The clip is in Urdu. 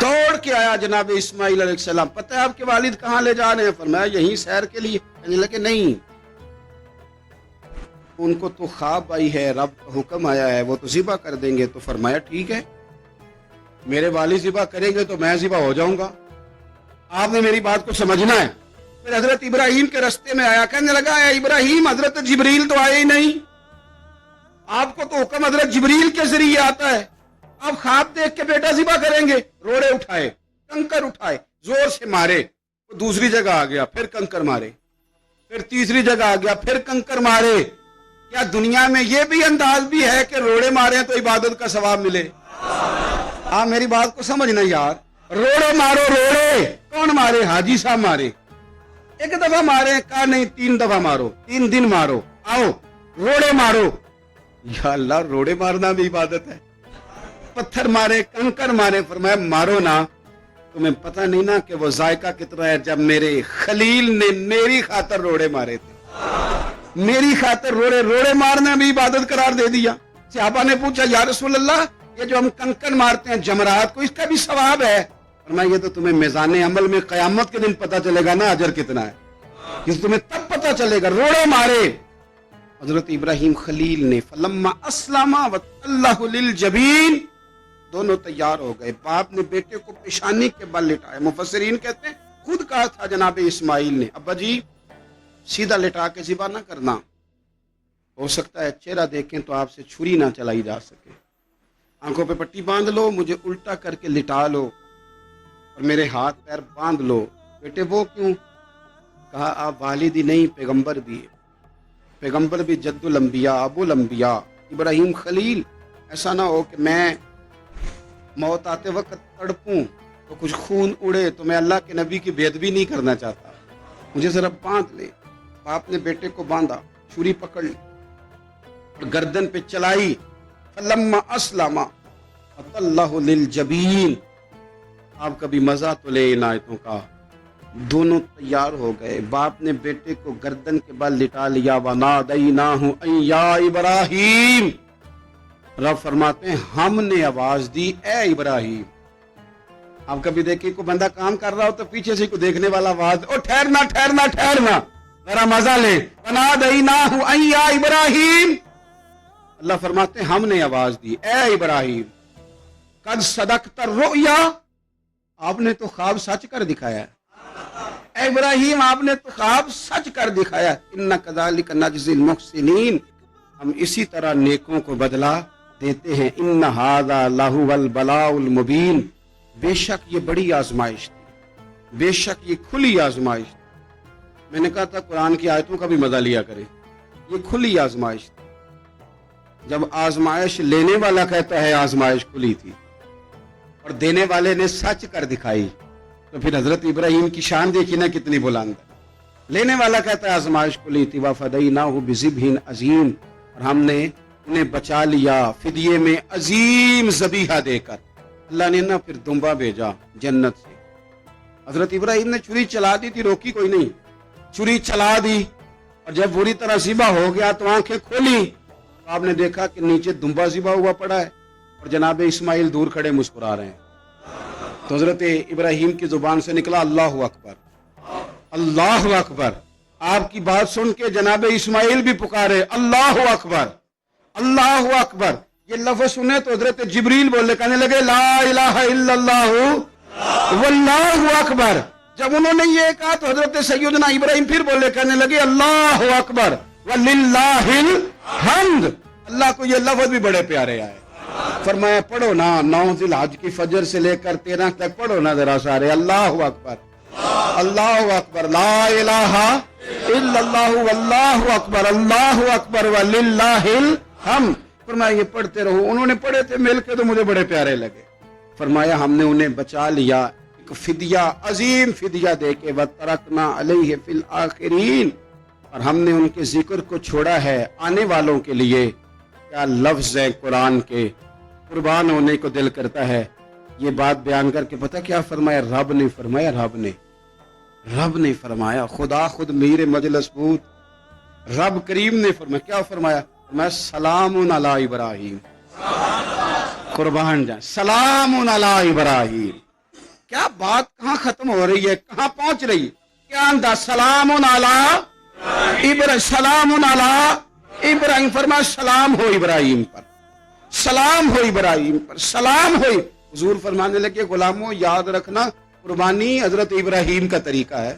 دوڑ کے آیا جناب اسماعیل علیہ السلام، پتہ ہے آپ کے والد کہاں لے جا رہے ہیں؟ فرمایا یہیں سیر کے لیے۔ کہنے لگے نہیں، ان کو تو خواب آئی ہے، رب کا حکم آیا ہے، وہ تو ذبح کر دیں گے۔ تو فرمایا ٹھیک ہے، میرے والد ذبح کریں گے تو میں ذبح ہو جاؤں گا، آپ نے میری بات کو سمجھنا ہے۔ پھر حضرت ابراہیم کے رستے میں آیا، کہنے لگا اے ابراہیم، حضرت جبریل تو آئے ہی نہیں، آپ کو تو حکم حضرت جبریل کے ذریعے آتا ہے، آپ خواب دیکھ کے بیٹا ذبح کریں گے؟ روڑے اٹھائے، کنکر اٹھائے، زور سے مارے، دوسری جگہ آ گیا، پھر کنکر مارے، پھر تیسری جگہ آ گیا، پھر کنکر مارے۔ کیا دنیا میں یہ بھی انداز بھی ہے کہ روڑے مارے تو عبادت کا ثواب ملے؟ آپ میری بات کو سمجھنا یار، روڑے مارو، روڑے کون مارے؟ حاجی صاحب مارے، ایک دفعہ مارے، کہا نہیں 3 دفعہ مارو، 3 دن مارو، آؤ روڑے مارو۔ یا اللہ، روڑے مارنا بھی عبادت ہے؟ پتھر مارے، کنکر مارے، فرمایا مارو نا، تمہیں پتہ نہیں نا کہ وہ ذائقہ کتنا ہے جب میرے خلیل نے میری خاطر روڑے مارے تھے، میری خاطر روڑے مارنا بھی عبادت قرار دے دیا۔ صحابہ نے پوچھا یا رسول اللہ، یہ جو ہم کنکر مارتے ہیں جمرات کو، اس کا بھی ثواب ہے؟ فرمایا یہ تو تمہیں میزان عمل میں قیامت کے دن پتہ چلے گا نا اجر کتنا ہے، یہ تمہیں تب پتہ چلے گا۔ روڑے مارے حضرت ابراہیم خلیل نے، فلما اسلم وتلہ للجبین، دونوں تیار ہو گئے، باپ نے بیٹے کو پیشانی کے بل لٹایا۔ مفسرین کہتے ہیں خود کہا تھا جناب اسماعیل نے، ابا جی سیدھا لٹا کے ذبح نہ کرنا، ہو سکتا ہے چہرہ دیکھیں تو آپ سے چھری نہ چلائی جا سکے، آنکھوں پہ پٹی باندھ لو، مجھے الٹا کر کے لٹا لو اور میرے ہاتھ پیر باندھ لو۔ بیٹے وہ کیوں؟ کہا آپ والد ہی نہیں، پیغمبر بھی، پیغمبر بھی جد الانبیاء، ابو الانبیاء ابراہیم خلیل، ایسا نہ ہو کہ میں موت آتے وقت تڑپوں تو کچھ خون اڑے، تو میں اللہ کے نبی کی بے ادبی نہیں کرنا چاہتا، مجھے ذرا باندھ لے۔ باپ نے بیٹے کو باندھا، چھری پکڑ لی اور گردن پہ چلائی، فلما اسلم وتلہ للجبین۔ آپ کبھی مزہ تو لے ان آیتوں کا۔ دونوں تیار ہو گئے، باپ نے بیٹے کو گردن کے بل لٹا لیا، وَنَادَيْنَاهُ أَن يَا إِبْرَاهِيمُ، رب فرماتے ہیں ہم نے آواز دی اے ابراہیم۔ آپ کبھی دیکھیں کوئی بندہ کام کر رہا ہو تو پیچھے سے کوئی دیکھنے والا آواز، او ٹھہرنا ٹھہرنا ٹھہرنا، ذرا مزہ لے، وَنَادَيْنَاهُ أَن يَا إِبْرَاهِيمُ، اللہ فرماتے ہیں ہم نے آواز دی اے ابراہیم، قد صدقت الرؤیا، آپ نے تو خواب سچ کر دکھایا ہے، اے ابراہیم آپ نے تو خواب سچ کر دکھایا، اِنَّا كَذَلِكَ نَجْزِي الْمُحْسِنِينَ، ہم اسی طرح نیکوں کو بدلہ دیتے ہیں، اِنَّ هَذَا لَهُوَ الْبَلَاءُ الْمُبِينُ، بے شک یہ بڑی آزمائش تھی، بے شک یہ کھلی آزمائش تھی۔ میں نے کہا تھا قرآن کی آیتوں کا بھی مزہ لیا کرے، یہ کھلی آزمائش تھی۔ جب آزمائش لینے والا کہتا ہے آزمائش کھلی تھی اور دینے والے نے سچ کر دکھائی، تو پھر حضرت ابراہیم کی شان دیکھی نا کتنی بلند ہے۔ لینے والا کہتا ہے آزمائش کھلی تھی، وَفَدَيْنَاهُ بِذِبْحٍ عَظِيمٍ، اور ہم نے انہیں بچا لیا فدیے میں عظیم ذبیحہ دے کر۔ اللہ نے نا پھر دمبا بھیجا جنت سے، حضرت ابراہیم نے چھری چلا دی تھی، روکی کوئی نہیں، چھری چلا دی، اور جب بری طرح ذبح ہو گیا تو آنکھیں کھولی، آپ نے دیکھا کہ نیچے دمبا ذبح ہوا پڑا ہے اور جناب اسماعیل دور کھڑے مسکرا رہے ہیں۔ تو حضرت ابراہیم کی زبان سے نکلا اللہ اکبر، اللہ اکبر۔ آپ کی بات سن کے جناب اسماعیل بھی پکارے اللہ اکبر، اللہ اکبر۔ یہ لفظ سنے تو حضرت جبریل بولے، کہنے لگے لا الہ الا اللہ واللہ اکبر۔ جب انہوں نے یہ کہا تو حضرت سیدنا ابراہیم پھر بولے، کہنے لگے اللہ اکبر وللہ الحمد۔ اللہ کو یہ لفظ بھی بڑے پیارے آئے، فرمایا پڑھو نا 9 ذی الحج کی فجر سے لے کر 13 تک پڑھو نا ذرا سارے، اللہ اکبر اللہ اکبر، لا الہ الا اللہ واللہ اکبر، اللہ اکبر وللہ الحمد۔ فرمایا یہ پڑھتے رہو۔ انہوں نے پڑھے تھے مل کے تو مجھے بڑے پیارے لگے۔ فرمایا ہم نے انہیں بچا لیا ایک فدیہ، عظیم فدیہ دے کے، وَتَرَكْنَا عَلَيْهِ فِي الْآخِرِينَ، اور ہم نے ان کے ذکر کو چھوڑا ہے آنے والوں کے لیے۔ کیا لفظ ہے قرآن کے، قربان ہونے کو دل کرتا ہے۔ یہ بات بیان کر کے پتہ کیا فرمایا؟ رب نے فرمایا، رب نے فرمایا، خدا خود میر مجلس بود، رب کریم نے فرمایا، کیا فرمایا؟ میں سلام علی ابراہیم، قربان جائیں، سلام علی ابراہیم، کیا بات کہاں ختم ہو رہی ہے, کہاں پہنچ رہی ہے؟ کیا انداز, سلام علی سلام علی ابراہیم, فرمایا سلام ہو ابراہیم پر, سلام ہو ابراہیم پر, سلام ہو. حضور فرمانے لگے غلاموں یاد رکھنا قربانی حضرت ابراہیم کا طریقہ ہے,